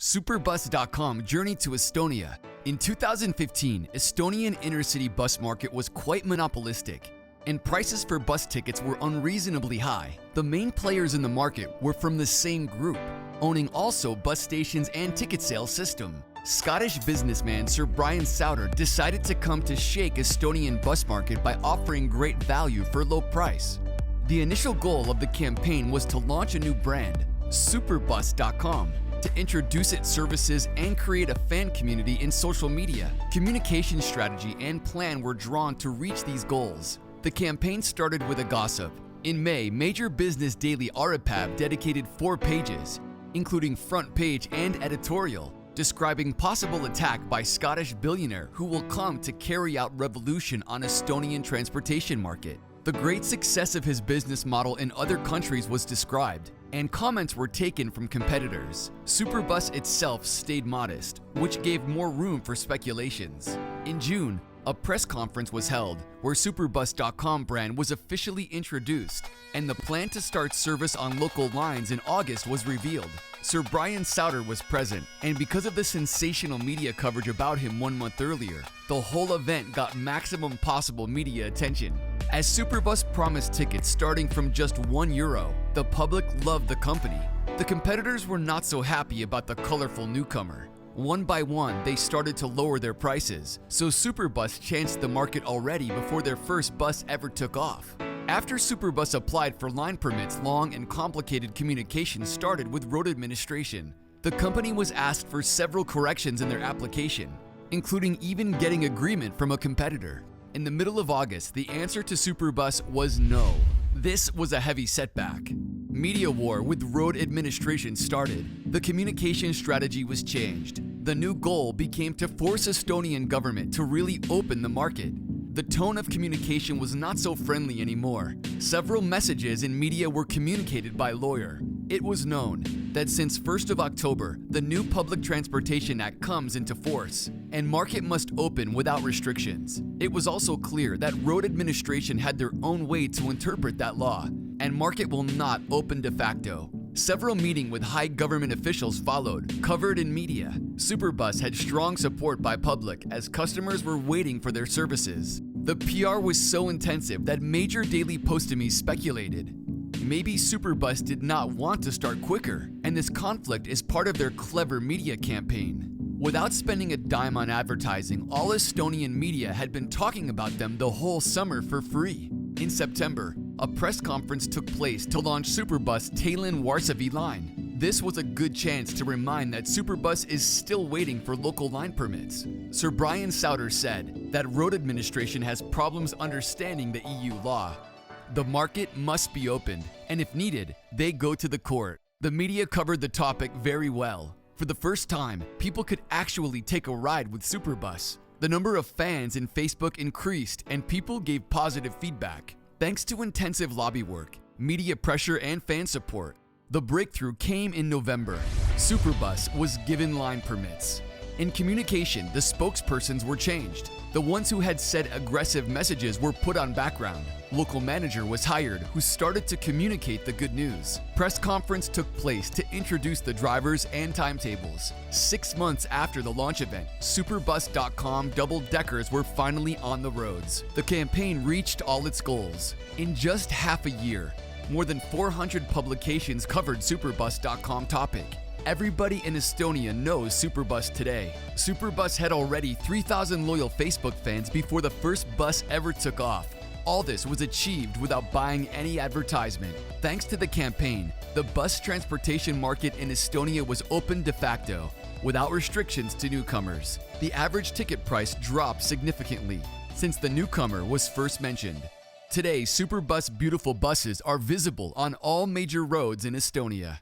Superbus.com journeyed to Estonia. In 2015, Estonian inner-city bus market was quite monopolistic, and prices for bus tickets were unreasonably high. The main players in the market were from the same group, owning also bus stations and ticket sales system. Scottish businessman Sir Brian Souter decided to come to shake Estonian bus market by offering great value for low price. The initial goal of the campaign was to launch a new brand, Superbus.com, to introduce its services and create a fan community in social media. Communication strategy and plan were drawn to reach these goals. The campaign started with a gossip. In May, major business daily Aripab dedicated 4 pages, including front page and editorial, describing possible attack by Scottish billionaire who will come to carry out revolution on Estonian transportation market. The great success of his business model in other countries was described, and comments were taken from competitors. Superbus itself stayed modest, which gave more room for speculations. In June, a press conference was held where Superbus.com brand was officially introduced, and the plan to start service on local lines in August was revealed. Sir Brian Souter was present, and because of the sensational media coverage about him 1 month earlier, the whole event got maximum possible media attention. As Superbus promised tickets starting from just €1, the public loved the company. The competitors were not so happy about the colorful newcomer. One by one, they started to lower their prices, so Superbus chanced the market already before their first bus ever took off. After Superbus applied for line permits, long and complicated communication started with road administration. The company was asked for several corrections in their application, including even getting agreement from a competitor. In the middle of August, the answer to Superbus was no. This was a heavy setback. Media war with road administration started. The communication strategy was changed. The new goal became to force Estonian government to really open the market. The tone of communication was not so friendly anymore. Several messages in media were communicated by lawyer. It was known that since 1st of October, the new Public Transportation Act comes into force, and market must open without restrictions. It was also clear that road administration had their own way to interpret that law, and market will not open de facto. Several meetings with high government officials followed, covered in media. Superbus had strong support by public as customers were waiting for their services. The PR was so intensive that major daily postomies speculated. Maybe Superbus did not want to start quicker, and this conflict is part of their clever media campaign. Without spending a dime on advertising, all Estonian media had been talking about them the whole summer for free. In September, a press conference took place to launch Superbus Tallinn-Varssavi line. This was a good chance to remind that Superbus is still waiting for local line permits. Sir Brian Souter said that road administration has problems understanding the EU law. The market must be opened, and if needed, they go to the court. The media covered the topic very well. For the first time, people could actually take a ride with Superbus. The number of fans in Facebook increased, and people gave positive feedback. Thanks to intensive lobby work, media pressure, and fan support, the breakthrough came in November. Superbus was given line permits. In communication, the spokespersons were changed. The ones who had said aggressive messages were put on background. Local manager was hired who started to communicate the good news. Press conference took place to introduce the drivers and timetables. 6 months after the launch event, Superbus.com double-deckers were finally on the roads. The campaign reached all its goals. In just half a year, more than 400 publications covered Superbus.com topic. Everybody in Estonia knows Superbus today. Superbus had already 3,000 loyal Facebook fans before the first bus ever took off. All this was achieved without buying any advertisement. Thanks to the campaign, the bus transportation market in Estonia was open de facto, without restrictions to newcomers. The average ticket price dropped significantly since the newcomer was first mentioned. Today, Superbus beautiful buses are visible on all major roads in Estonia.